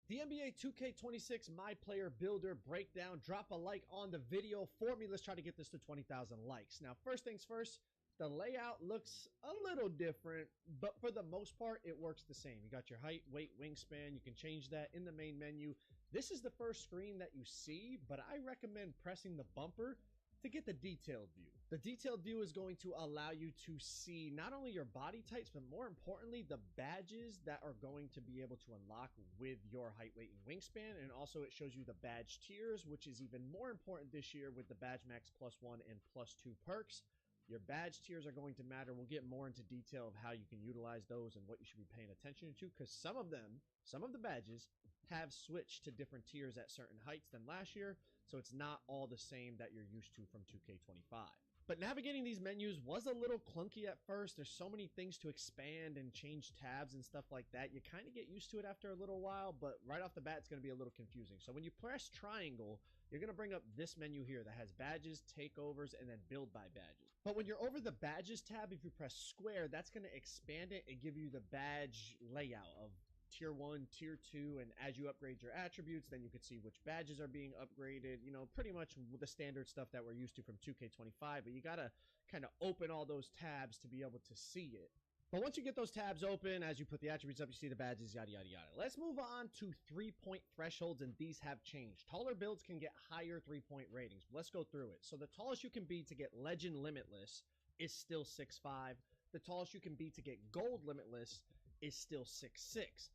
The NBA 2K26 My Player Builder breakdown. Drop a like on the video for me. Let's try to get this to 20,000 likes. Now, first things first, the layout looks a little different, but for the most part, it works the same. You got your height, weight, wingspan. You can change that in the main menu. This is the first screen that you see, but I recommend pressing the bumper to get the detailed view. The detailed view is going to allow you to see not only your body types, but more importantly, the badges that are going to be able to unlock with your height, weight, and wingspan. And also it shows you the badge tiers, which is even more important this year with the Badge Max +1 and +2 perks. Your badge tiers are going to matter. We'll get more into detail of how you can utilize those and what you should be paying attention to, because some of the badges have switched to different tiers at certain heights than last year, so it's not all the same that you're used to from 2K25. But navigating these menus was a little clunky at first. There's so many things to expand and change tabs and stuff like that. You kind of get used to it after a little while, but right off the bat, it's going to be a little confusing. So when you press triangle, you're going to bring up this menu here that has badges, takeovers, and then build by badges. But when you're over the badges tab, if you press square, that's going to expand it and give you the badge layout of tier 1, tier 2, and as you upgrade your attributes, then you can see which badges are being upgraded, you know, pretty much the standard stuff that we're used to from 2K25, but you gotta kind of open all those tabs to be able to see it. But once you get those tabs open, as you put the attributes up, you see the badges, yada, yada, yada. Let's move on to 3-point thresholds, and these have changed. Taller builds can get higher 3-point ratings. Let's go through it. So the tallest you can be to get Legend Limitless is still 6'5". The tallest you can be to get Gold Limitless is still 6'6".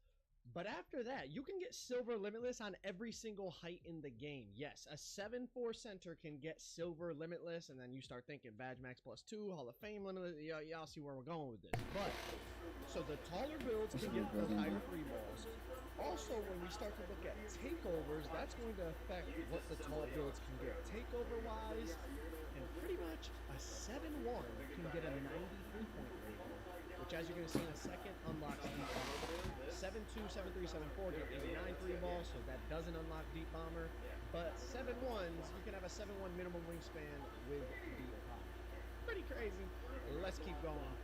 But after that, you can get Silver Limitless on every single height in the game. Yes, a 7'4" center can get Silver Limitless, and then you start thinking Badge Max +2, Hall of Fame Limitless. Y'all see where we're going with this. But, so the taller builds can get the higher 3 balls. Also, when we start to look at takeovers, that's going to affect what the tall builds can get takeover-wise. And pretty much a 7'1" can get a 93-point rating, which, as you're going to see in a second, unlocks Deep Bomber. 7'2", 7'3", 7'4" get 89 3 balls, so that doesn't unlock Deep Bomber. But 7'1s, you can have a 7'1" minimum wingspan with Deep Bomber. Pretty crazy. Let's keep going.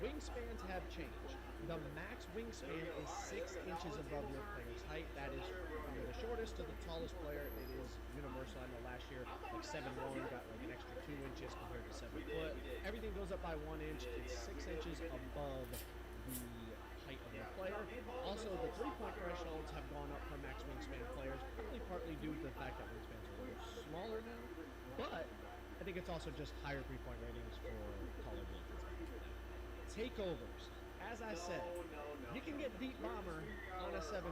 Wingspans have changed. The max wingspan is 6 inches above your player's height. That is from the shortest to the tallest player. It is universal. I know last year, like 7'1" got like an extra 2 inches compared to 7 foot. Everything goes up by 1 inch. It's 6 inches above the height of your player. Also, the 3-point thresholds have gone up for max wingspan players, probably partly due to the fact that wingspans are a little smaller now. But I think it's also just higher 3-point ratings for taller builds. Takeovers. As I said, you can get Deep Bomber on a 7'1".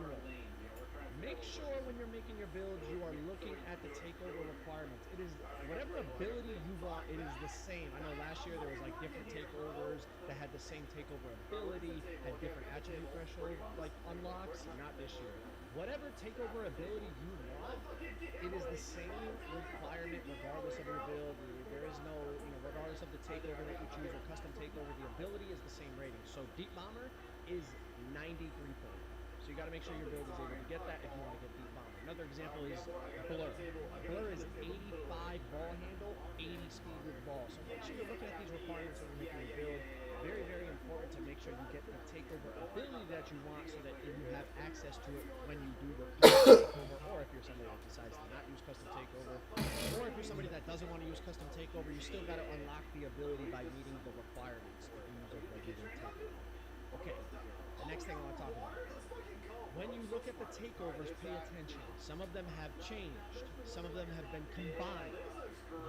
Make sure when you're making your build, you are looking at the takeover requirements. It is whatever ability you want, it is the same. I know last year there was like different takeovers that had the same takeover ability, had different attribute threshold like unlocks. Not this year. Whatever takeover ability you want, it is the same requirement regardless of your build. There is no, regardless of the takeover that you choose or custom takeover, the ability is the same rating. So Deep Bomber is 93 points. So you got to make sure your build is able to get that if you want to get Deep Bomber. Another example is Blur. Blur is 85 ball handle, 80 speed with ball. So make sure you're looking at these requirements when you're making your build. Very, very important to make sure you get the takeover ability that you want so that you have access to it when you do the custom takeover, or if you're somebody that decides to not use custom takeover, or if you're somebody that doesn't want to use custom takeover, you still got to unlock the ability by meeting the requirements if you use a regular takeover. Okay, the next thing I want to talk about. When you look at the takeovers, pay attention. Some of them have changed. Some of them have been combined.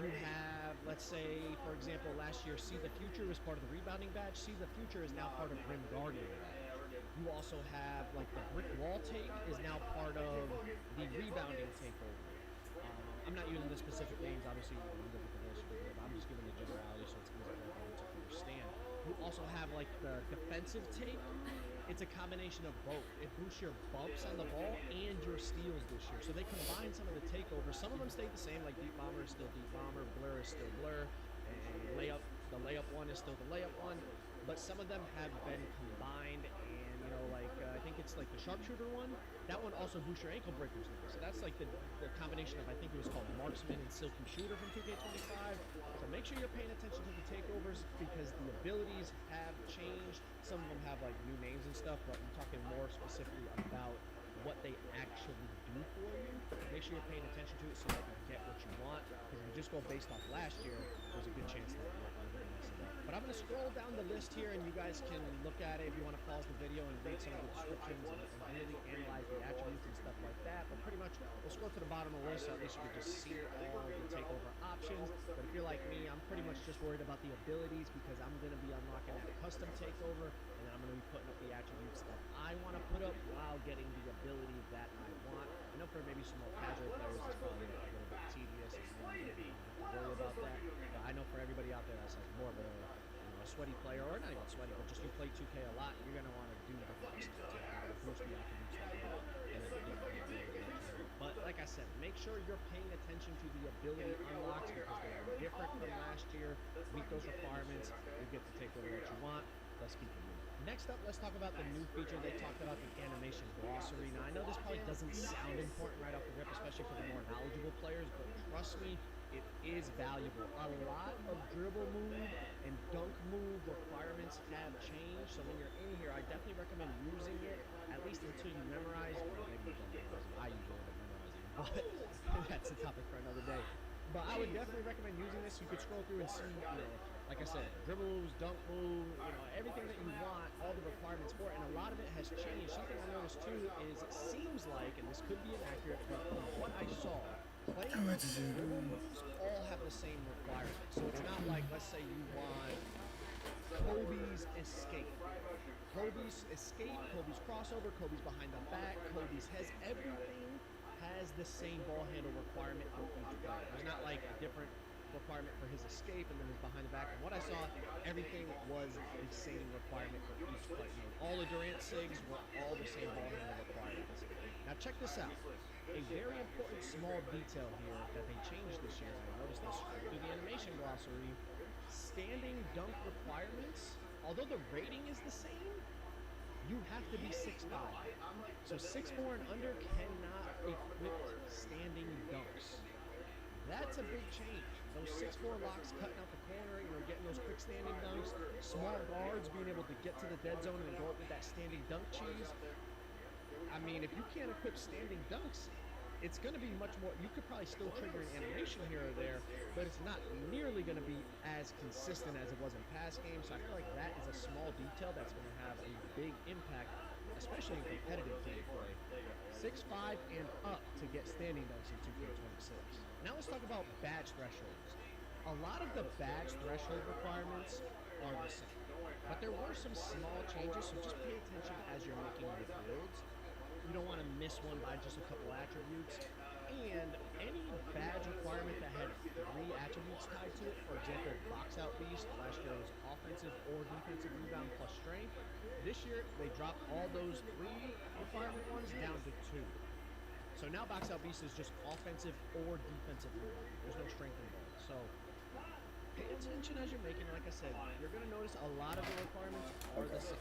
You have, let's say, for example, last year, See the Future was part of the rebounding badge. See the Future is now part of Grim Guardian badge. You also have, like, the Brick Wall take is now part of the rebounding takeover. I'm not using the specific names, obviously, you look at the list, but I'm just giving the generality so it's easy for everyone to understand. You also have, like, the defensive take. It's a combination of both. It boosts your bumps on the ball and your steals this year. So they combine some of the takeovers. Some of them stay the same, like Deep Bomber is still Deep Bomber, Blur is still Blur, and the layup one is still the layup one. But some of them have been combined, and I think it's like the Sharpshooter one. That one also boosts your ankle breakers now. So that's like the combination of, I think it was called Marksman and Silky Shooter from 2K25. So make sure you're paying attention to the takeovers because the abilities have changed. Some of them have like new names and stuff, but I'm talking more specifically about what they actually do for you. Make sure you're paying attention to it so that you get what you want. Because if you just go based off last year, there's a good chance that you're going to mess it up. But I'm going to scroll down the list here, and you guys can look at it if you want to pause the video and read some of the descriptions and really analyze the attributes and stuff like that. But pretty much, we'll scroll to the bottom of the list so at least you can just see all the takeover options. But if you're like me, I'm pretty much just worried about the abilities because I'm going to be unlocking that custom takeover, and then I'm going to be putting up the attributes that I want to put up while getting the ability that I want. I know for maybe some more casual players, it's probably a little bit tedious and you don't have to worry about that. But I know for everybody out there that's like more of a sweaty player, or not even sweaty, but just you play 2K a lot, you're going to want to do the first to boost the attributes that you want. And then but like I said, make sure you're paying attention to the ability unlocks because they are different from last year. Meet those requirements, you get to take over what you want. Let's keep it moving. Next up, let's talk about the new feature. They talked about the animation glossary. Now, I know this probably doesn't sound important right off the rip, especially for the more knowledgeable players, but trust me, it is valuable. A lot of dribble move and dunk move requirements have changed, so when you're in here, I definitely recommend using it, at least until you memorize, or maybe you don't memorize it. I usually end up memorizing it, but that's a topic for another day. But I would definitely recommend using this. You could scroll through and see, like I said, dribble moves, dunk move, everything that you want, all the requirements for it, and a lot of it has changed. Something I noticed too is it seems like, and this could be inaccurate, but from what I saw, playing dribble moves all have the same requirements. So it's not like, let's say you want Kobe's escape. Kobe's escape, Kobe's crossover, Kobe's behind the back, Kobe's has everything has the same ball handle requirement for each player. There's not like a different requirement for his escape and then his behind the back. And what I saw, everything was the same requirement for each player. All the Durant SIGs were all the same ball handle requirements. Now check this out. A very important small detail here that they changed this year, and I noticed this through the animation glossary, standing dunk requirements, although the rating is the same, you have to be 6'5". So 6'4" and under cannot equip standing dunks. That's a big change. Those 6'4" locks cutting out the corner, getting those quick standing dunks, small guards being able to get to the dead zone and go up with that standing dunk cheese. I mean, if you can't equip standing dunks, it's going to be much more. You could probably still trigger an animation here or there, but it's not nearly going to be as consistent as it was in past games. So I feel like that is a small detail that's going to have a big impact, especially in competitive gameplay. 6'5" and up to get standing dunks in 2K26. Now let's talk about badge thresholds. A lot of the badge threshold requirements are the same, but there were some small changes, so just pay attention as you're making your builds. You don't want to miss one by just a couple attributes. And any badge requirement that had 3 attributes tied to it, for example, box out beast, last year was offensive or defensive rebound plus strength. This year, they dropped all those 3 requirement ones down to 2. So now box out beast is just offensive or defensive rebound. There's no strength involved. So pay attention as you're making. Like I said, you're going to notice a lot of the requirements are the same.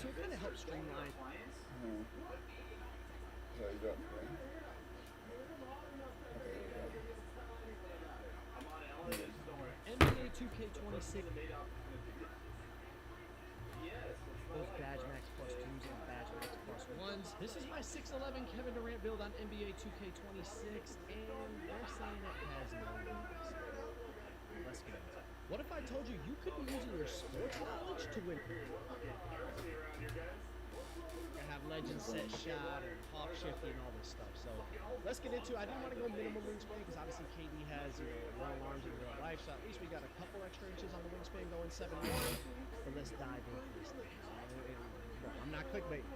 So it kind of helps streamline. NBA 2K26. Those badge max plus 2s and badge max plus 1s. This is my 6'11" Kevin Durant build on NBA 2K26, and they're saying it has no weaknesses. Let's get into it. What if I told you you could be using your sports knowledge to win? You have legend set shot and hawk shifty and all this stuff. So let's get into it. I didn't want to go minimum wingspan because obviously KD has long arms in real life. So at least we got a couple extra inches on the wingspan going 7'1". But let's dive into this thing. I'm not clickbait.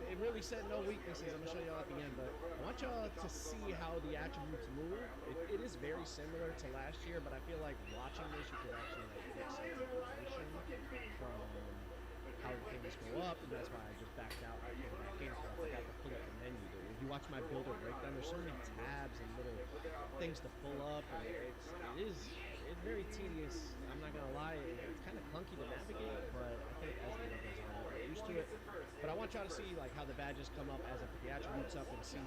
It really said no weaknesses. I'm going to show y'all at the end, but I want y'all to see how the attributes move. It is very similar to last year, but I feel like watching this, you could actually get some information from how things go up, and that's why I just backed out. I came back in, so I forgot to pull up the menu. If you watch my builder breakdown, there's so many tabs and little things to pull up, and it's very tedious. I'm not going to lie, it's kind of clunky to navigate, but I think as the game goes on, I'll get used to it. But I want y'all to see how the badges come up as I put the attributes up and see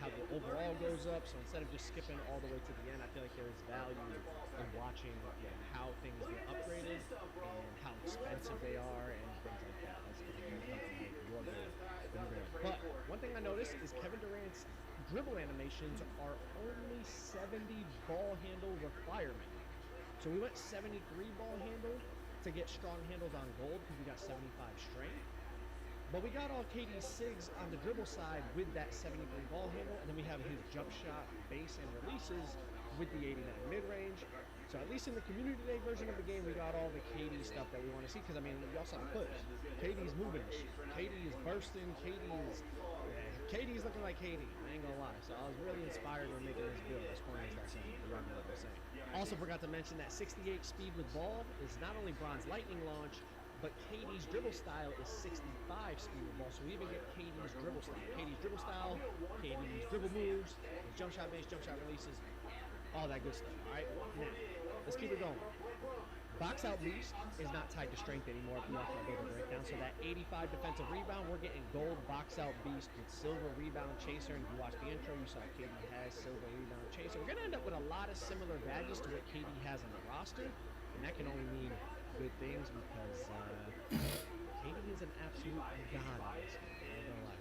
how the overall goes up. So instead of just skipping all the way to the end, I feel like there is value in watching how things get upgraded and how expensive they are and things like But one thing I noticed is Kevin Durant's dribble animations are only 70 ball handle requirement. So we went 73 ball handle to get strong handles on gold because we got 75 strength. But we got all KD's SIGs on the dribble side with that 73 ball handle, and then we have his jump shot, base, and releases with the 89 mid-range. So at least in the Community Day version of the game, we got all the KD stuff that we want to see, because, I mean, you also have the push. KD's moving. KD is bursting. KD's looking like KD. I ain't gonna lie. So I was really inspired when making this build, as far as that saying. You know what I'm saying. Also forgot to mention that 68 speed with ball is not only Bronze Lightning launch, but KD's dribble style is 65 speed with ball. So we even get KD's dribble style. KD's dribble style, KD's dribble moves, jump shot base, jump shot releases, all that good stuff. All right, now let's keep it going. Box out beast is not tied to strength anymore if you watch my build breakdown. So that 85 defensive rebound, we're getting gold box out beast with silver rebound chaser. And if you watch the intro, you saw KD has silver rebound chaser. We're gonna end up with a lot of similar badges to what KD has on the roster, and that can only mean good things because KD is an absolute god on this game. I'm not gonna lie.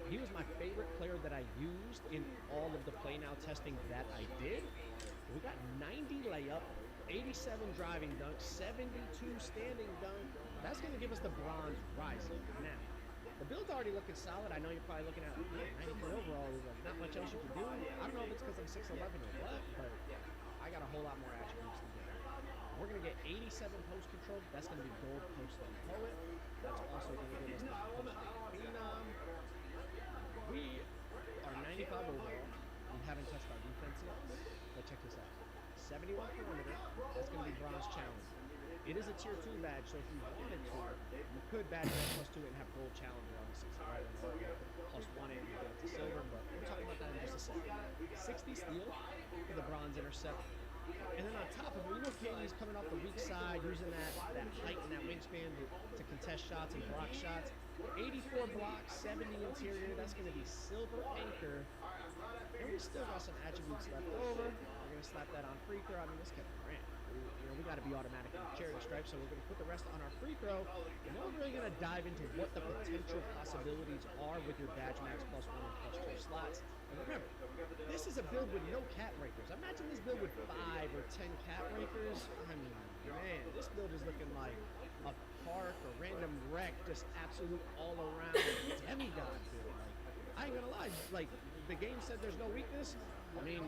He was my favorite player that I used in all of the play now testing that I did. We got 90 layup, 87 driving dunk, 72 standing dunk. That's going to give us the bronze rising. Now, the build's already looking solid. I know you're probably looking at 93 overall. There's like not much else you can do. I don't know if it's because I'm 6'11 or what, but I got a whole lot more attributes to get. We're going to get 87 post control. That's going to be gold post and poet. That's also going to give us the post phenom. We are 95 overall. We haven't touched our defense yet. But check this out. 71 perimeter, that's going to be bronze challenge. It is a tier 2 badge, so if you wanted to, you could badge that +2 and have gold challenger on the 6 +1 and you get it to silver, but we'll talk about that in just a second. 60 steal for the bronze intercept. And then on top of it, you know KD's coming off the weak side, using that height and that wingspan to contest shots and block shots. 84 blocks, 70 interior, that's going to be silver anchor. And we still got some attributes left over. We're going to slap that on free throw. I mean, this Kevin Durant. We got to be automatic in the charity stripe, so we're going to put the rest on our free throw. And then we're really going to dive into what the potential possibilities are with your Badge Max +1 and +2 slots. And remember, this is a build with no cap breakers. Imagine this build with 5 or 10 cap breakers. I mean, man, this build is looking like a park or random wreck, just absolute all-around demigod build. Like, I ain't gonna lie, like, the game said there's no weakness. I mean,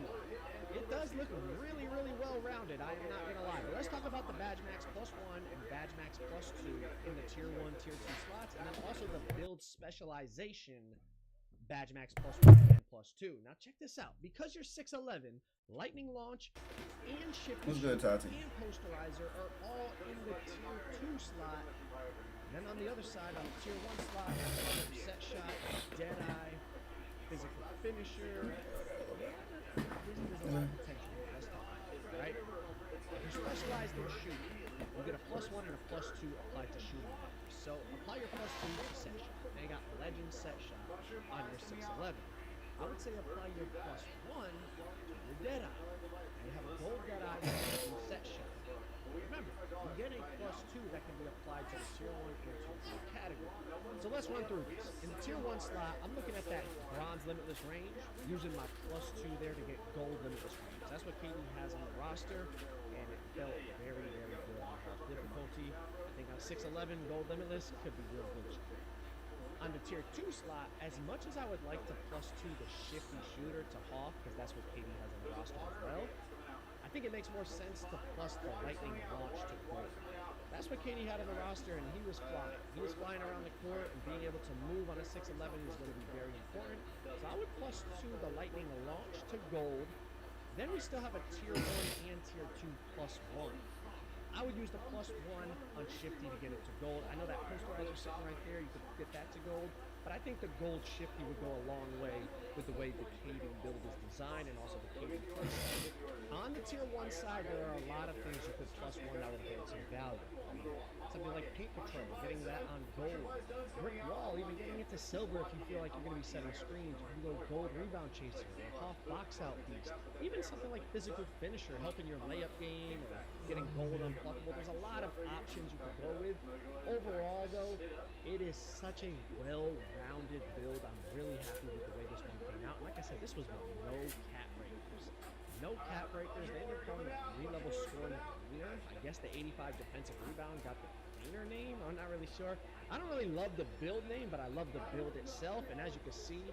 it does look really, really well-rounded. I am not gonna lie. But let's talk about the Badge Max +1 and Badge Max +2 in the tier 1, tier 2 slots, and then also the build specialization Badge Max +1 and +2. Now check this out. Because you're 6'11", Lightning Launch and Shifty and Posterizer are all in the tier 2 slot. Then on the other side, on the tier 1 slot, set shot, Deadeye, physical finisher. There's a lot of potential. Let's talk. Right? If you're specialized in shooting, you get a +1 and a +2 applied to shooting. So apply your +2 to set shot. Now you got legend set shot on your 6'11". I would say apply your +1 to your Deadeye. You have a gold Deadeye with a set shot. Remember, you get a +2 that can be applied to the tier 1 and tier 2 category. So let's run through this. In the tier 1 slot, I'm looking at that bronze limitless range, using my +2 there to get gold limitless range. That's what KD has on the roster, and it felt very, very good on hard difficulty. I think on 6'11", gold limitless could be real good. On the tier 2 slot, as much as I would like to +2 the shifty shooter to Hawk, because that's what KD has on the roster as well, I think it makes more sense to plus the Lightning Launch to gold. That's what KD had on the roster, and he was flying. He was flying around the court, and being able to move on a 6'11" is going to be very important. So I would +2 the Lightning Launch to gold. Then we still have a tier 1 and tier 2 +1. I would use the +1 on Shifty to get it to gold. I know that Posterizer sitting right there, you could get that to gold, but I think the gold Shifty would go a long way with the way the KD build is designed and also the KD playstyle. On the tier 1 side, there are a lot of things you could +1 that would bring some value. Something like Paint Patrol, getting that on gold. Brick Wall, even getting it to silver if you feel like you're going to be setting screens. You can go gold Rebound Chaser, or Hoff Box Out Beast. Even something like Physical Finisher, helping your layup game, or getting gold Unpluckable. There's a lot of options you could go with. Overall, though, it is such a well-rounded build. I'm really happy with the way this one came out. And like I said, this was with no cat breakers. No cat breakers. They ended up calling it 3-level scoring cleaner. I guess the 85 defensive rebound got the cleaner name. I'm not really sure. I don't really love the build name, but I love the build itself. And as you can see,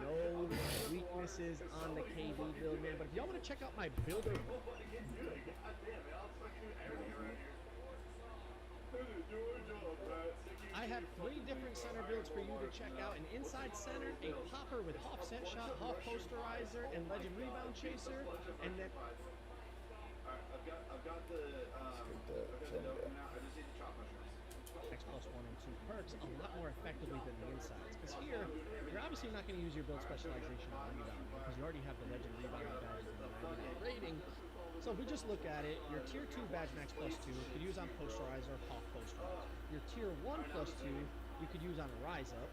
no weaknesses on the KD build name. But if y'all want to check out my builder, I have 3 different center builds for you to check out. An inside center, a popper with offset shot, Hoff posterizer, and legend rebound chaser, and then I've got the dope now. I just need the chop mushrooms. X plus 1 and 2 perks a lot more effectively than the insides. Because here, you're obviously not going to use your build specialization on rebound because you already have the legend rebound badges and the 99 rating. So if we just look at it, your tier 2 badge max plus 2 you could use on posterizer or Hoff posterizer. Your tier 1 plus 2 you could use on rise up.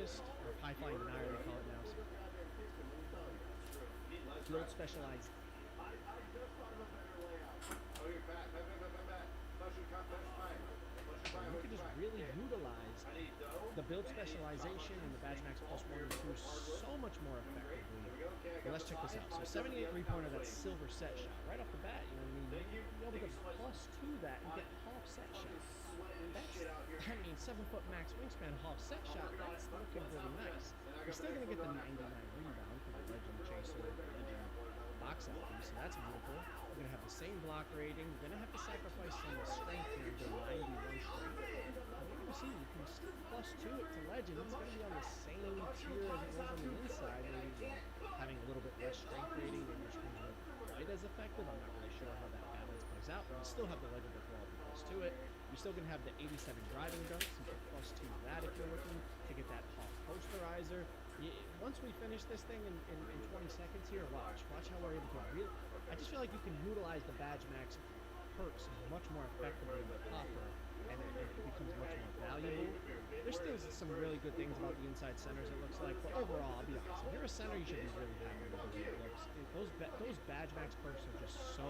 Or high flying denier they call it now. Build specialized. You can just really utilize the build specialization and the badge max plus 1 and 2 so much more effectively. Well, let's check this out. So 78 3-pointer, that's silver set shot. Right off the bat, you know what I mean? You're able to plus 2 that and get half set shot. That's, I mean, 7-foot max wingspan, half set shot, that's looking really nice. You're still going to get the 99 rebound for the legend chaser, the legend box out piece, so that's beautiful. You're going to have the same block rating. You're going to have to sacrifice some strength here to 91 strength. You see, you can still plus 2 it to legend. It's going to be on the same tier as it was on the inside, maybe having a little bit less strength rating and your screens won't be quite as effective. I'm not really sure how that balance plays out, but you still have the legend with wall plus 2 it. You're still going to have the 87 driving dunks. You can plus 2 that if you're looking to get that Hoff posterizer. Once we finish this thing in 20 seconds here, watch how we're able to really. I just feel like you can utilize the badge max perks much more effectively in the popper, and it becomes much more valuable. There's still some really good things about the inside centers, it looks like, but overall, I'll be honest, if you're a center, you should be really happy with the way it looks. Those badge max perks are just so,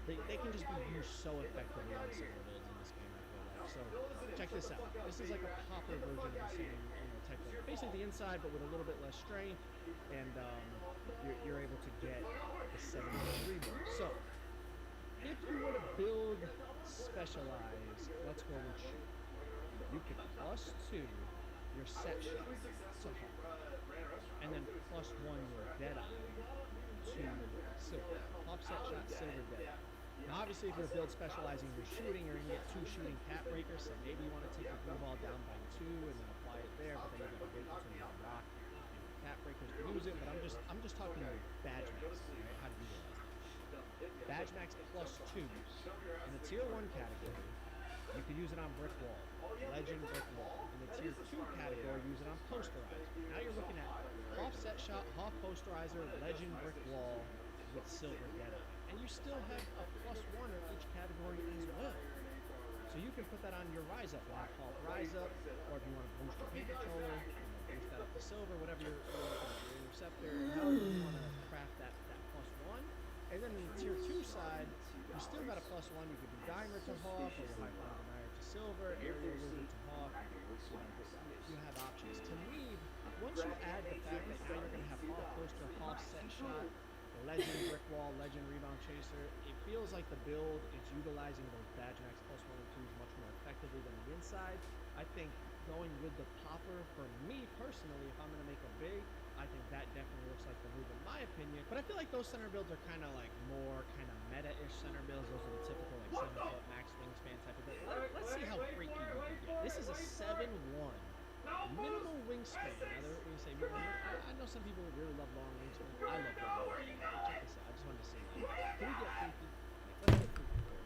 they can just be used so effectively on center builds in this game, I feel like. So check this out. This is like a popper version of the same type of, basically the inside, but with a little bit less strength, and you're able to get the 73 build. So if you were to build specialize, let's go with shoot. You can plus 2 your set shot to Hoff, and then plus 1 your dead eye to silver. Hoff set shot, silver, dead eye. Now obviously if you're build specializing your shooting, you're going to get 2 shooting cap breakers, so maybe you want to take your blue ball down by 2 and then apply it there, but then you're going to wait between the rock and cap breakers to use it. But I'm just talking badge max, right? How to utilize it. Badge max plus 2 in the tier 1 category. You could use it on brick wall, legend brick wall. In the tier 2 category, use it on posterizer. Now you're looking at Hoff set shot, Hoff posterizer, legend brick wall with silver dead eye. And you still have a plus 1 in each category as well. So you can put that on your rise up, like Hoff rise up, or if you want to boost your paint controller, boost that up to silver, whatever your interceptor, however you want to craft that plus 1. And then in the tier 2 side, you still got a plus 1. You could do dimer to Hoff, or high flying denier to silver, aerial wizard to Hoff. You have options. To me, once you add the fact that now you're going to have Hoff poster, Hoff set shot, legend brick wall, legend rebound chaser, it feels like the build is utilizing those badge max plus 1 and 2s much more effectively than the inside. I think going with the popper, for me personally, if I'm going to make a big, I think that definitely looks like the move in my opinion. But I feel like those center builds are kind of like more kind of meta-ish center builds. Those are the typical like 7-foot max wingspan type of build. Let's see how freaky you can get. This is a 7-1 minimal wingspan. Now when you say minimal, I know some people really love long wingspan. I love long wingspan. Check this out. I just wanted to say that. Can we get freaky? Let's get freaky first.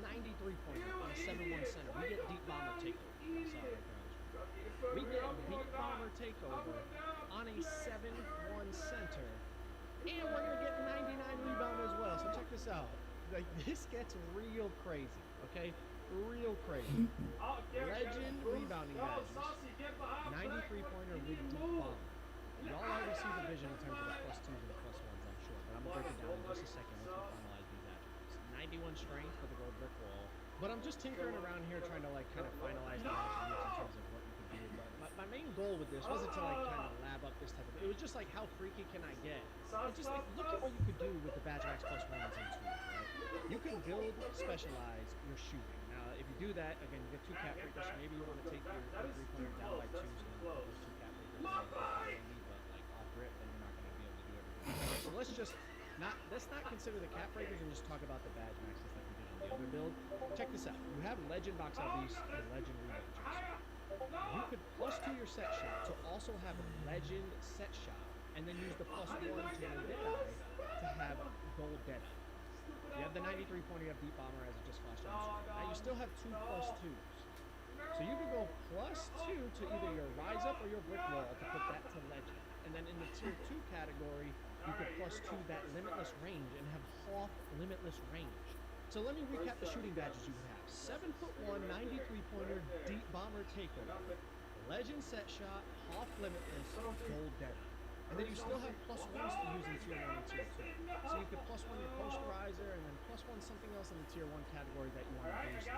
93 pointer on a 7-1 center. We get deep bomber takeover. I saw it right there on the screen. We get deep bomber takeover on a 7-1 center, and we're gonna get 99 rebound as well. So check this out. Like, this gets real crazy, okay? Real crazy. Legend rebounding badges. 93 pointer with deep bomb. Y'all already see the vision in terms of the plus 2s and the plus 1s, I'm sure, but I'm gonna break it down in just a second once we finalize these attributes. 91 1 strength for the gold brick wall. But I'm just tinkering around here trying to like kind of finalize the attributes in terms of what you could do. But my main goal with this wasn't to like kind of lab up this type of. It was just like how freaky can I get? And just like look at what you could do with the Badge Max plus 1s and 2s, right? You can build, specialize your shooting. Now, if you do that, again, you get 2 cap breakers. So maybe you want to take your 3-pointer down by 2s and those 2 cap breakers. Maybe, but like off rip, then you're not going to be able to do everything. So let's not consider the cap breakers and just talk about the Badge Maxes like we did on the other build. Check this out. You have Legend Box LBs and Legend Rebound Checks. You could +2 your set shot to also have a Legend set shot, and then use the +1 to your Deadeye to have Gold Deadeye. You have the 93 pointer, you have Deep Bomber as it just flashed on. Now you still have 2 +2s. So you could go +2 to either your Rise Up or your Brick Wall to put that to Legend. And then in the tier 2 category, you could +2 that Limitless Range and have Hoth Limitless Range. So let me recap the shooting badges you would have. 7'1", 93 pointer, Deep Bomber Takeover, Legend Set Shot, Hoth Limitless, Gold Deadeye. And then you still have +1s to use in tier 1 and tier 2. So you could +1 your Posterizer and then +1 something else in the tier 1 category that you want to boost.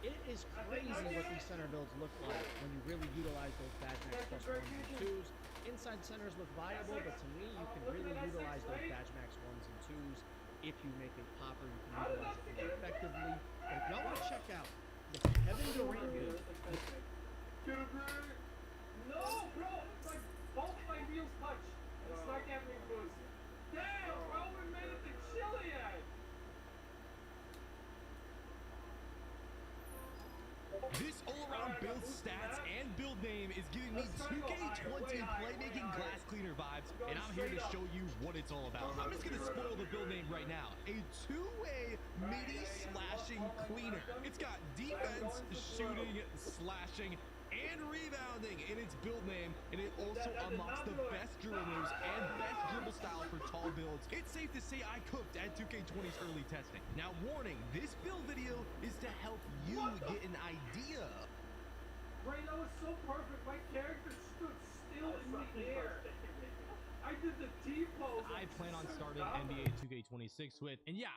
It is crazy what these center builds look like when you really utilize those Badge Max +1s and 2s. Inside centers look viable, but to me, you can really utilize those Badge Max 1s and 2s. If you make a popper, you can utilize it more effectively. But if y'all want to check out the Kevin Durant build, No, bro, it's like both my wheels touch. It's not getting boost. Damn, bro, we made it to Chiliad. This all-around build stats and build name is giving me 2K20 playmaking glass cleaner vibes, and I'm here to show you what it's all about. I'm just gonna spoil the build name right now. A 2-way midi slashing cleaner. It's got defense, shooting, slashing, and rebounding in its build name, and it also unlocks the best dribble moves and best dribble style for tall builds. It's safe to say I cooked at 2K20's early testing. Now, warning, this build video is to help you get an idea. Right, that was so perfect. My character stood still in the air. I did the T-pose. I plan on starting NBA 2K26 with, and yeah,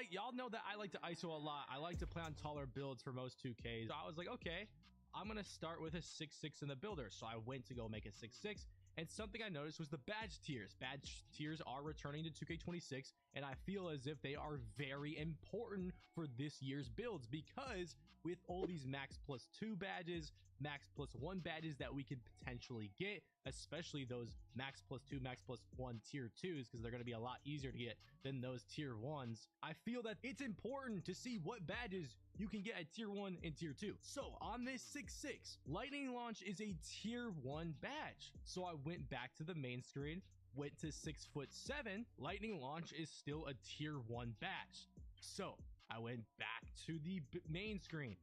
y'all know that I like to ISO a lot. I like to play on taller builds for most 2Ks. So I was like, okay, I'm gonna start with a 6'6" in the builder. So I went to go make a 6'6", and something I noticed was the badge tiers. Badge tiers are returning to 2K26, and I feel as if they are very important for this year's builds, because with all these max +2 badges, max +1 badges that we could potentially get, especially those max +2, max +1 tier 2s, because they're going to be a lot easier to get than those tier 1s. I feel that it's important to see what badges you can get at tier 1 and tier 2. So on this 6'6", Lightning Launch is a tier 1 badge. So I went back to the main screen, went to 6'7". Lightning Launch is still a tier 1 badge. So I went back to the main screen,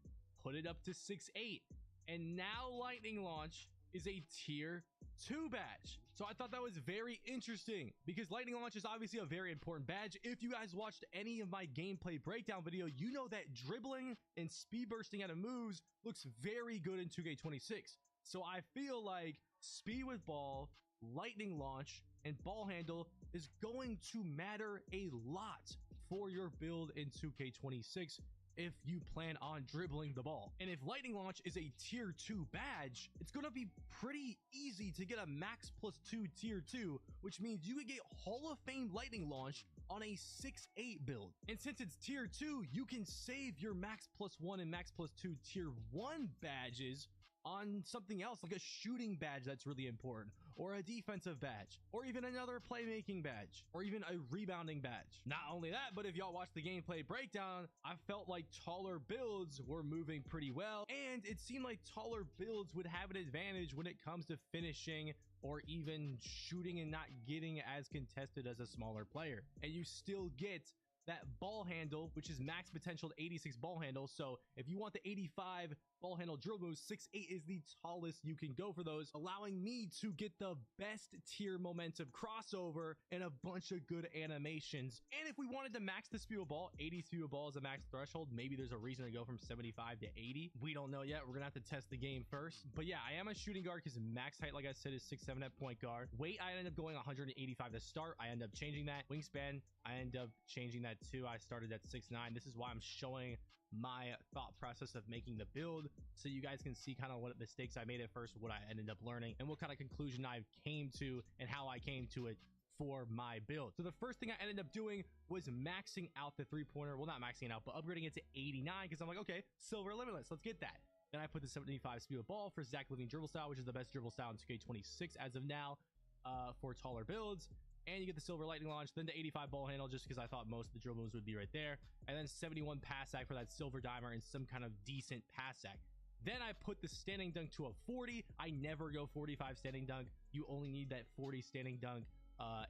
put it up to 6'8", and now Lightning Launch is a tier 2 badge. So I thought that was very interesting, because Lightning Launch is obviously a very important badge. If you guys watched any of my gameplay breakdown video, you know that dribbling and speed bursting out of moves looks very good in 2K26. So I feel like speed with ball, Lightning Launch, and ball handle is going to matter a lot for your build in 2K26 if you plan on dribbling the ball. And if Lightning Launch is a tier 2 badge, it's gonna be pretty easy to get a max +2 tier 2, which means you could get Hall of Fame Lightning Launch on a 6'8" build. And since it's tier 2, you can save your max +1 and max +2 tier 1 badges on something else, like a shooting badge that's really important, or a defensive badge, or even another playmaking badge, or even a rebounding badge. Not only that, but if y'all watch the gameplay breakdown, I felt like taller builds were moving pretty well, and it seemed like taller builds would have an advantage when it comes to finishing or even shooting and not getting as contested as a smaller player. And you still get that ball handle, which is max potential to 86 ball handle. So if you want the 85 ball handle drill moves, 6'8" is the tallest you can go for those, allowing me to get the best tier momentum crossover and a bunch of good animations. And if we wanted to max the speed of ball, 80 speed of ball is a max threshold. Maybe there's a reason to go from 75 to 80. We don't know yet. We're gonna have to test the game first. But yeah, I am a shooting guard because max height, like I said, is 6'7" at point guard. Weight, I ended up going 185 to start. I end up changing that. Wingspan, I end up changing that 2. I started at 6'9". This is why I'm showing my thought process of making the build, so you guys can see kind of what mistakes I made at first, what I ended up learning, and what kind of conclusion I came to and how I came to it for my build. So the first thing I ended up doing was maxing out the 3-pointer. Well, not maxing it out, but upgrading it to 89, because I'm like, okay, silver limitless, let's get that. Then I put the 75 speed of ball for Zach LaVine dribble style, which is the best dribble style in 2K26 as of now for taller builds. And you get the silver lightning launch, then the 85 ball handle, just because I thought most of the dribble moves would be right there. And then 71 pass sack for that silver dimer and some kind of decent pass sack. Then I put the standing dunk to a 40. I never go 45 standing dunk. You only need that 40 standing dunk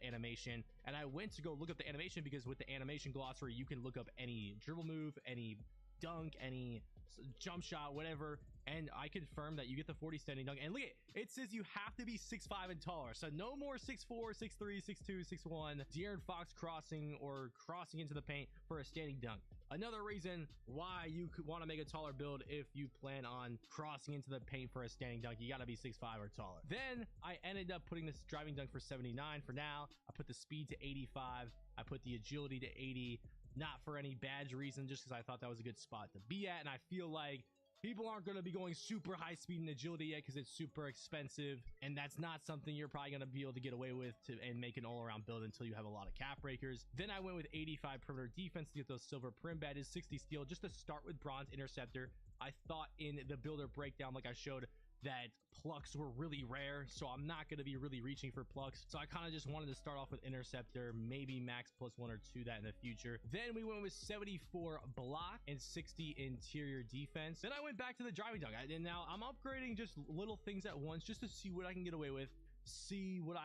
animation. And I went to go look up the animation, because with the animation glossary, you can look up any dribble move, any dunk, any jump shot, whatever, and I confirmed that you get the 40 standing dunk. And look at it, says you have to be 6'5" and taller, so no more 6'4", 6'3", 6'2", 6'1 De'Aaron Fox crossing into the paint for a standing dunk. Another reason why you could want to make a taller build if you plan on crossing into the paint for a standing dunk, you got to be 6'5" or taller. Then I ended up putting this driving dunk for 79 for now. I put the speed to 85. I put the agility to 80. Not for any badge reason, just because I thought that was a good spot to be at. And I feel like people aren't going to be going super high speed and agility yet, because it's super expensive, and that's not something you're probably going to be able to get away with and make an all-around build until you have a lot of cap breakers. Then I went with 85 perimeter defense to get those silver prim badges, 60 steal, just to start with bronze interceptor. I thought in the builder breakdown, like I showed, that plucks were really rare, so I'm not going to be really reaching for plucks. So I kind of just wanted to start off with interceptor, maybe max +1 or 2 that in the future. Then we went with 74 block and 60 interior defense. Then I went back to the driving dunk, and now I'm upgrading just little things at once, just to see what I can get away with, see what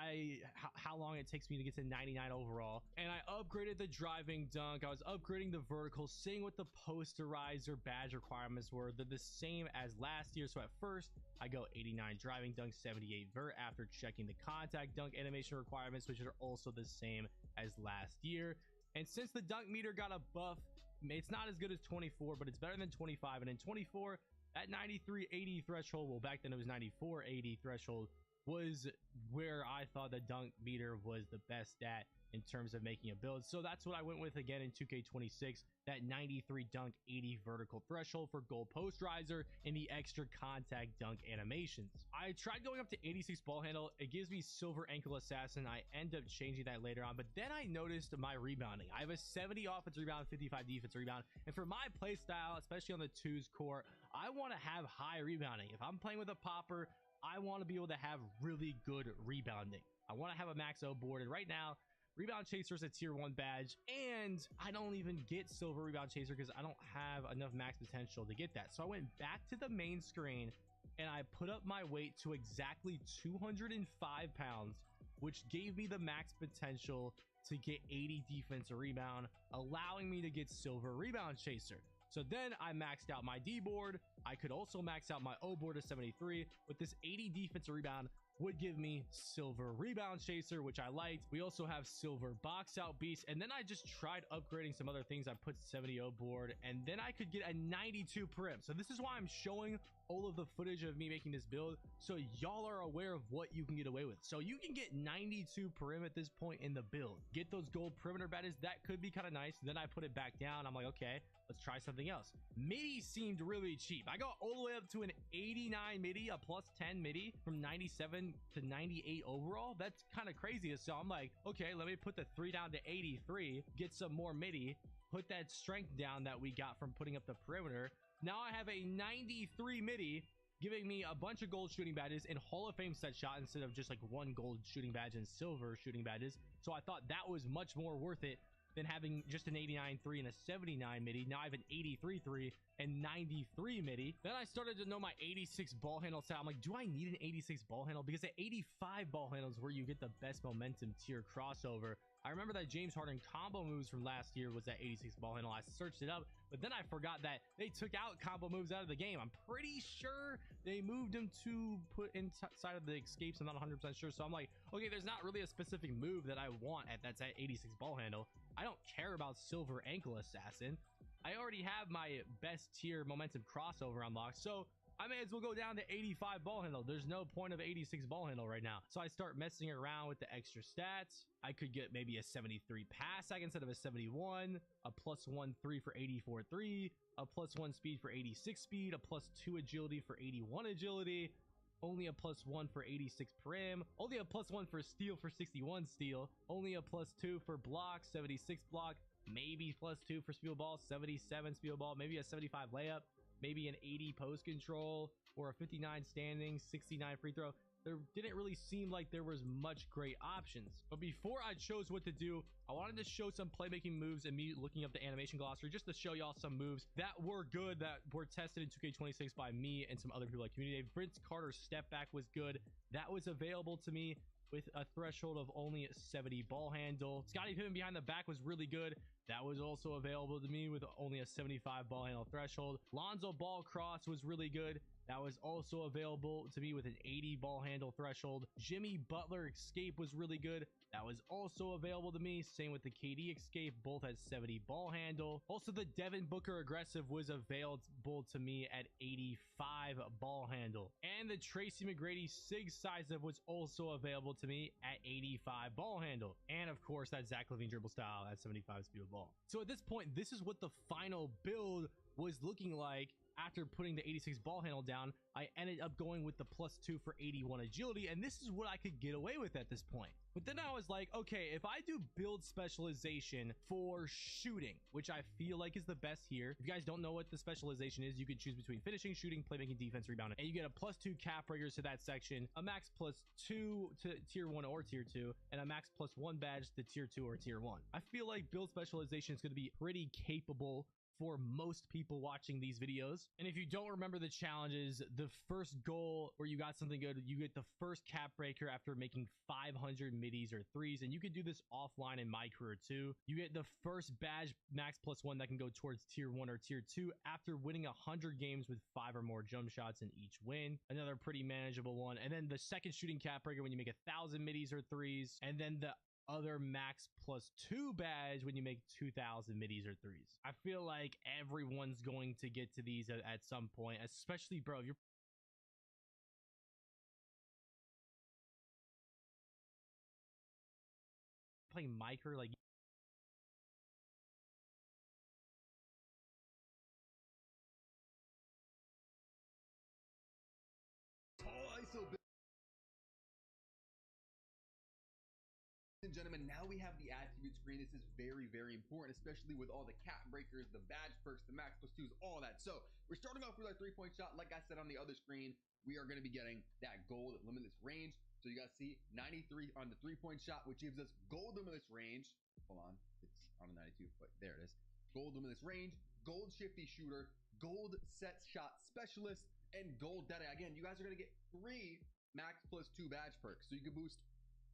how long it takes me to get to 99 overall. And I upgraded the driving dunk. I was upgrading the vertical, seeing what the posterizer badge requirements were. They're the same as last year. So at first I go 89 driving dunk, 78 vert, after checking the contact dunk animation requirements, which are also the same as last year. And since the dunk meter got a buff, it's not as good as 24, but it's better than 25. And in 24, that 9380 threshold, well, back then it was 9480 threshold, was where I thought the dunk meter was the best at in terms of making a build. So that's what I went with again in 2K26, that 93 dunk, 80 vertical threshold for goal post riser and the extra contact dunk animations. I tried going up to 86 ball handle. It gives me silver ankle assassin. I end up changing that later on, but then I noticed my rebounding. I have a 70 offense rebound, 55 defense rebound, and for my play style, especially on the 2s core, I want to have high rebounding. If I'm playing with a popper, I want to be able to have really good rebounding. I want to have a max O board, and right now, Rebound Chaser is a tier 1 badge, and I don't even get silver Rebound Chaser because I don't have enough max potential to get that. So I went back to the main screen, and I put up my weight to exactly 205 pounds, which gave me the max potential to get 80 defensive rebound, allowing me to get silver Rebound Chaser. So then I maxed out my D board. I could also max out my O board to 73. With this 80 defensive rebound would give me silver Rebound Chaser, which I liked. We also have silver box out beast. And then I just tried upgrading some other things. I put 70 O board, and then I could get a 92 prim. So this is why I'm showing all of the footage of me making this build, so y'all are aware of what you can get away with. So you can get 92 prim at this point in the build. Get those gold perimeter badges. That could be kind of nice. Then I put it back down. I'm like, okay, let's try something else. Midi seemed really cheap. I got all the way up to an 89 midi, a +10 midi from 97 to 98 overall. That's kind of crazy. So I'm like, okay, let me put the 3 down to 83, get some more midi, put that strength down that we got from putting up the perimeter. Now I have a 93 midi, giving me a bunch of gold shooting badges and Hall of Fame set shot instead of just like 1 gold shooting badge and silver shooting badges. So I thought that was much more worth it than having just an 89-3 and a 79 midi. Now I have an 83-3 and 93 midi. Then I started to know my 86 ball handle set. I'm like, do I need an 86 ball handle? Because at 85 ball handle is where you get the best momentum tier crossover. I remember that James Harden combo moves from last year was that 86 ball handle. I searched it up, but then I forgot that they took out combo moves out of the game. I'm pretty sure they moved them to put inside of the escapes. I'm not 100% sure. So I'm like, okay, there's not really a specific move that I want that's at 86 ball handle. I don't care about silver ankle assassin. I already have my best tier momentum crossover unlocked. So I may as well go down to 85 ball handle. There's no point of 86 ball handle right now. So I start messing around with the extra stats. I could get maybe a 73 pass instead of a 71, a +1 3 for 84-3, a +1 speed for 86 speed, a +2 agility for 81 agility, only a +1 for 86 prim, only a +1 for steal for 61 steal, only a +2 for block, 76 block, maybe +2 for speed ball, 77 speed ball, maybe a 75 layup, maybe an 80 post control, or a 59 standing, 69 free throw. There didn't really seem like there was much great options. But before I chose what to do, I wanted to show some playmaking moves and me looking up the animation glossary just to show y'all some moves that were good, that were tested in 2K26 by me and some other people like Community. Vince Carter's step back was good. That was available to me with a threshold of only 70 ball handle. Scottie Pippen behind the back was really good. That was also available to me with only a 75 ball handle threshold. Lonzo Ball cross was really good. That was also available to me with an 80 ball handle threshold. Jimmy Butler escape was really good. That was also available to me. Same with the KD escape, both at 70 ball handle. Also, the Devin Booker aggressive was available to me at 85 ball handle. And the Tracy McGrady Sig size up was also available to me at 85 ball handle. And of course, that Zach LaVine dribble style at 75 speed of ball. So at this point, this is what the final build was looking like. After putting the 86 ball handle down, I ended up going with the +2 for 81 agility, and this is what I could get away with at this point. But then I was like, okay, if I do build specialization for shooting, which I feel like is the best here. If you guys don't know what the specialization is, you can choose between finishing, shooting, playmaking, defense, rebounding, and you get a +2 cap breakers to that section, a max +2 to tier 1 or tier 2, and a max +1 badge to tier 2 or tier 1. I feel like build specialization is going to be pretty capable for most people watching these videos. And if you don't remember the challenges, the first goal where you got something good, you get the first cap breaker after making 500 middies or threes, and you can do this offline in my career too. You get the first badge max +1 that can go towards tier 1 or tier 2 after winning 100 games with 5 or more jump shots in each win. Another pretty manageable one. And then the second shooting cap breaker when you make 1,000 middies or threes, and then the other max +2 badge when you make 2,000 middies or threes. I feel like everyone's going to get to these at some point, especially, bro, if you're playing Micro, like and gentlemen, now we have the attribute screen. This is very, very important, especially with all the cap breakers, the badge perks, the max +2s, all that. So we're starting off with our 3-point shot. Like I said on the other screen, we are going to be getting that gold limitless range. So you guys see 93 on the 3-point shot, which gives us gold limitless range. Hold on, it's on a 92, but there it is. Gold limitless range, gold shifty shooter, gold set shot specialist, and gold dead eye. Again, you guys are going to get 3 max +2 badge perks. So you can boost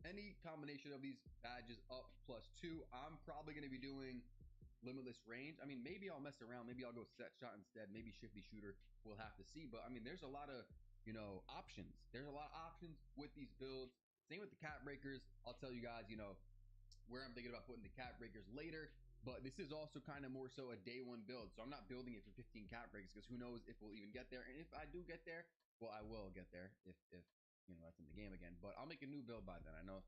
any combination of these badges up +2. I'm probably going to be doing limitless range. I mean, maybe I'll mess around. Maybe I'll go set shot instead. Maybe shifty shooter. We'll have to see. But I mean, there's a lot of, you know, options. There's a lot of options with these builds. Same with the cap breakers. I'll tell you guys, you know, where I'm thinking about putting the cap breakers later. But this is also kind of more so a day one build. So I'm not building it for 15 cap breakers because who knows if we'll even get there. And if I do get there, well, I will get there if you know, that's in the game again. But I'll make a new build by then. I know,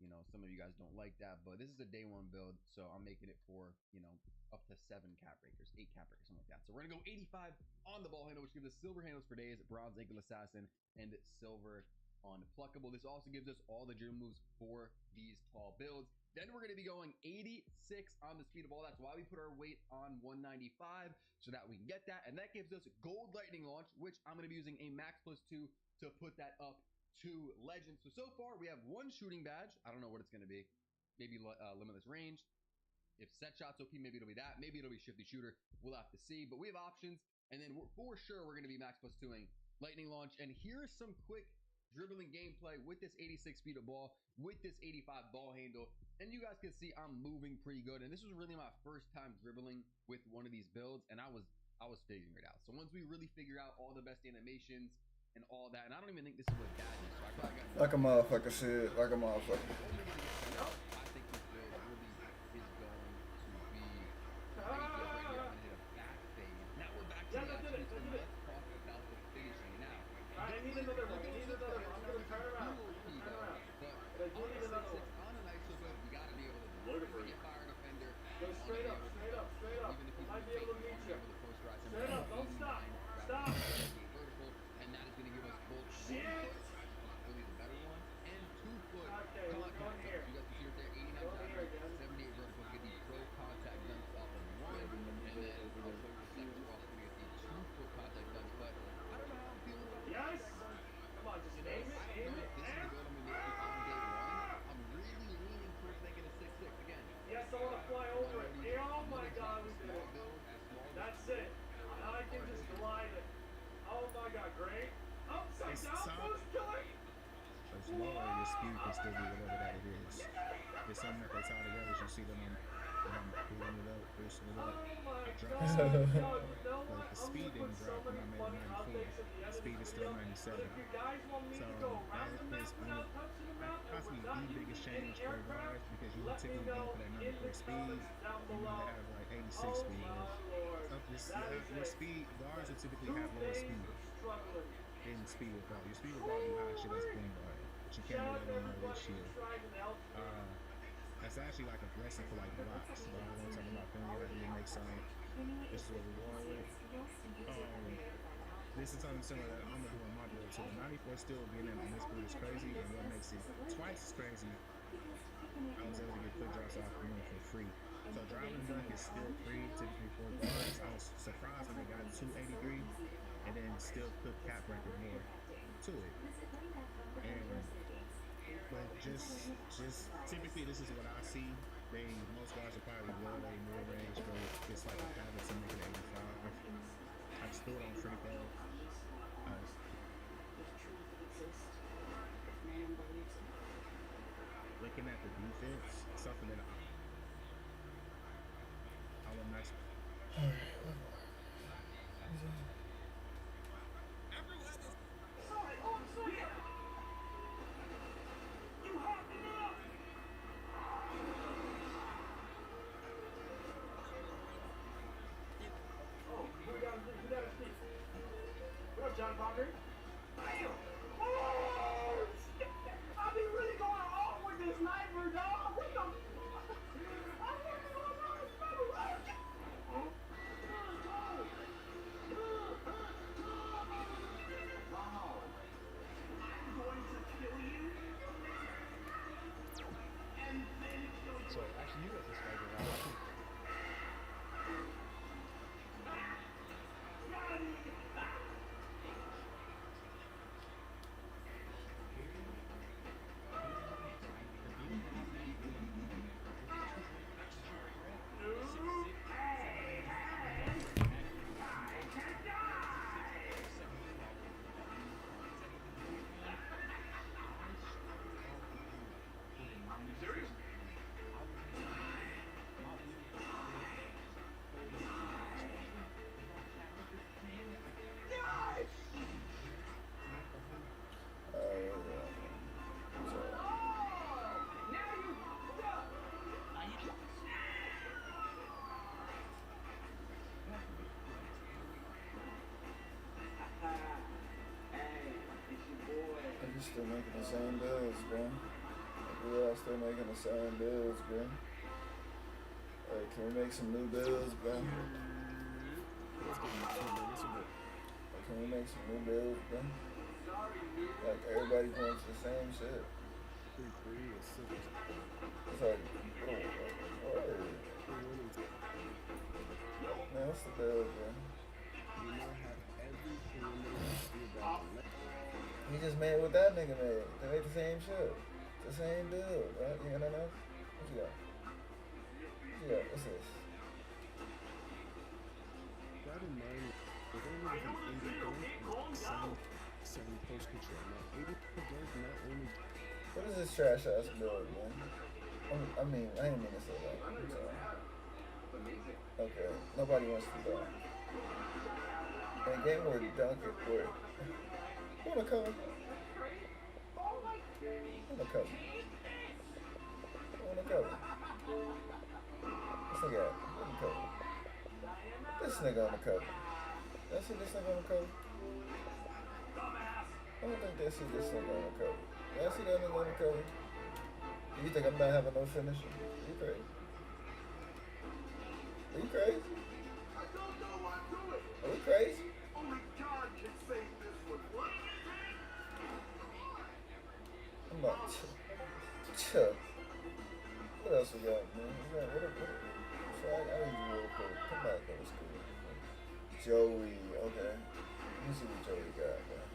you know, some of you guys don't like that, but this is a day one build, so I'm making it for, you know, up to 7 cap breakers, 8 cap breakers, something like that. So we're gonna go 85 on the ball handle, which gives us silver handles for days, bronze ankle assassin, and silver on pluckable. This also gives us all the dribble moves for these tall builds. Then we're gonna be going 86 on the speed of ball. That's why we put our weight on 195, so that we can get that. And that gives us gold lightning launch, which I'm gonna be using a max +2 to put that up to legend. So far we have 1 shooting badge. I don't know what it's going to be. Maybe limitless range. If set shots OP, maybe it'll be that. Maybe it'll be shifty shooter. We'll have to see. But we have options. And then for sure we're going to be max +2ing lightning launch. And here's some quick dribbling gameplay with this 86 speed of ball, with this 85 ball handle. And you guys can see I'm moving pretty good. And this was really my first time dribbling with one of these builds, and I was figuring it out. So once we really figure out all the best animations and all that, and I don't even think this is what that is, so I probably got like a motherfucker shit, like a motherfucker. I think this build really is going to be crazy. We're gonna hit a back fade. Now we're back to the attributes, and let's talk about the finish straight up, straight up, straight up. Might be able to meet you. Straight up, don't stop. Stop. And that is going to give us both Shit. really the better one and 2 foot Okay, we're contact. going here. You guys can see right there, 89 Go top here rate, again. 78 vertical, get the pro contact dunks off of 1, and then also the second, we're also going to get the 2 foot contact dunks. But I don't know how I'm feeling about Yes. this. Come on, just aim it, aim it. This is the build I'm going to make on day 1. I'm really leaning towards making a 6-6 again. Yes, I want to fly over it. Oh my God, we did it. That's it. Now I can just glide it. Oh my God, great. Upside It's down, top. first killer. It's lower, your speed can still be whatever that it is. It's something that they tie together, you see them on pulling it up, pushing it Oh up. my Drop God. some. Yo, you know what? But the I'm speed gonna didn't put so drop when I many made funny 94. updates at the end of Speed this is still video. 97. If you guys want me So to go around the that map is without touching the map and possibly without the biggest using any change for aircraft, guards because you let would me typically go know for that in the 94 speed comments down and you below. would have like 86 Oh speed. my Lord. So this, That is your it. speed, guards will typically 2 have lower days speed of struggling. than speed without. Your speed without you high shit as point guard. But you can't Shout out do to that on no everybody shield. who's trying to help me. That's actually like a blessing for like blocks. So I don't want to talk about opinion, that didn't make sense. This is what we're going with. This is something similar that I'm gonna do on my build too. 94 still being in on this build is crazy, and what makes it twice as crazy, I was able to get quick drops off the moon for free. So driving the dunk is still free, typically for guards. I was surprised when they got 283, and then still put cap record more to it. And but just typically this is what I see. Most guys will probably love a mid range, but it's like a habit to make it 85. I still don't freak out. Looking at the defense, something that I would nice. John Parker. Damn! Oh, shit. I be really going off with this sniper, dog. What the? I'm really going off with this sniper. Wow. I'm going to kill you. And then kill you. So actually, you guys are sniper round. Still making the same builds, bro. We all still making the same builds, bro. Hey, can we make some new builds, bro? Can we make some new builds, bro? Like everybody going to the same shit. It's like, man, what's the build, bro? He just made what that nigga made. They make the same shit. The same build, right? You know what? What you got? What you got? What's this? That in mind, if only with an 80 dunk, 7 post control. Now, 80 dunk not only. What is this trash ass build, man? I mean, I didn't mean to say that. I'm sorry. Okay, nobody wants to dunk. In a game where dunk it, where. Wanna cover? Wanna cover? Wanna cover? This nigga at? Wanna cover? This nigga on the cover. Y'all see this nigga on the cover? I don't think they see this nigga on the cover. Y'all see that nigga on the cover? You think I'm not having no finisher? You crazy? Are you crazy? I don't know what to do it. Are we crazy? Only God can save this one. What? I'm about to. What else we got, man? What flag? I need you real quick. Come back, that was cool. Joey, okay. Let me see what Joey got, man.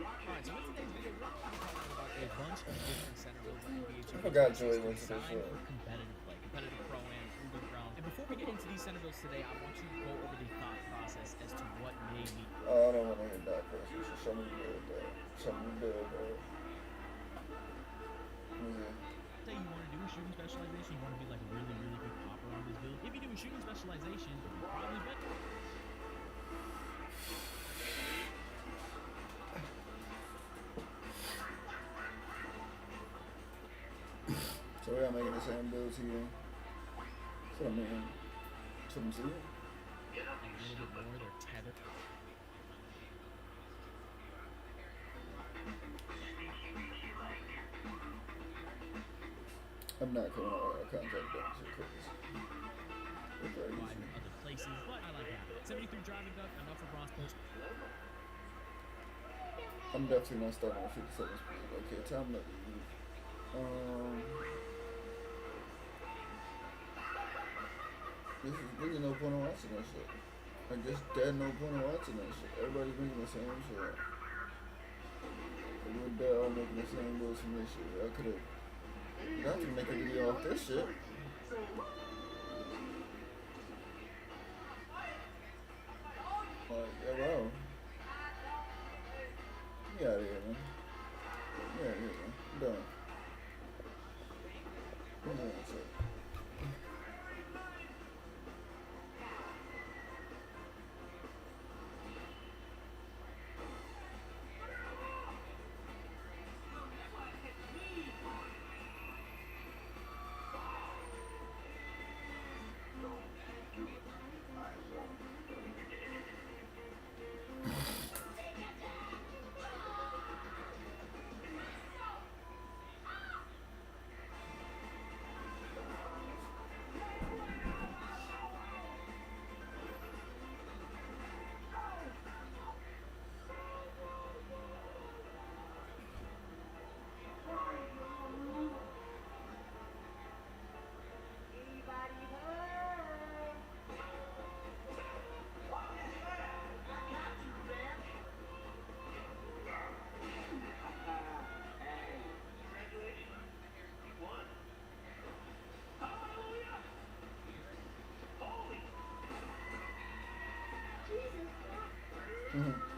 Alright, so in today's video, we're going to be talking about a bunch of different center builds on NBA 2K26 I forgot Joey went to this designed one. for competitive play, competitive pro-am, underground. And before we get into these center builds today, I want you to go over the thought process as to what made me. Oh, I don't want to hear that first. You should show me the build, bro. Show me the build, bro. Say you want to do a shooting specialization, you want to be like a really, really good popper on this build. If you do a shooting specialization, you're probably better. So we are making the same builds here. That's what I mean. That's what I'm seeing. A little bit more, they're tethered. I'm not coming out of contract dunk. Shit crazy. They're Wide crazy. in other places, but I like having it. 73 driving dunk, enough for bronze post. I'm definitely not starting at 57 speed. Okay, time to leave. This is really no point in watching that shit. I guess there's no point in watching that shit. Everybody's making the same shit. We're dead all making the same builds from this shit. I could've. You have to make a video off this shit. Like, hello. Get out of here, man. Get out of here, man. I'm done. I'm done with it. Mm-hmm.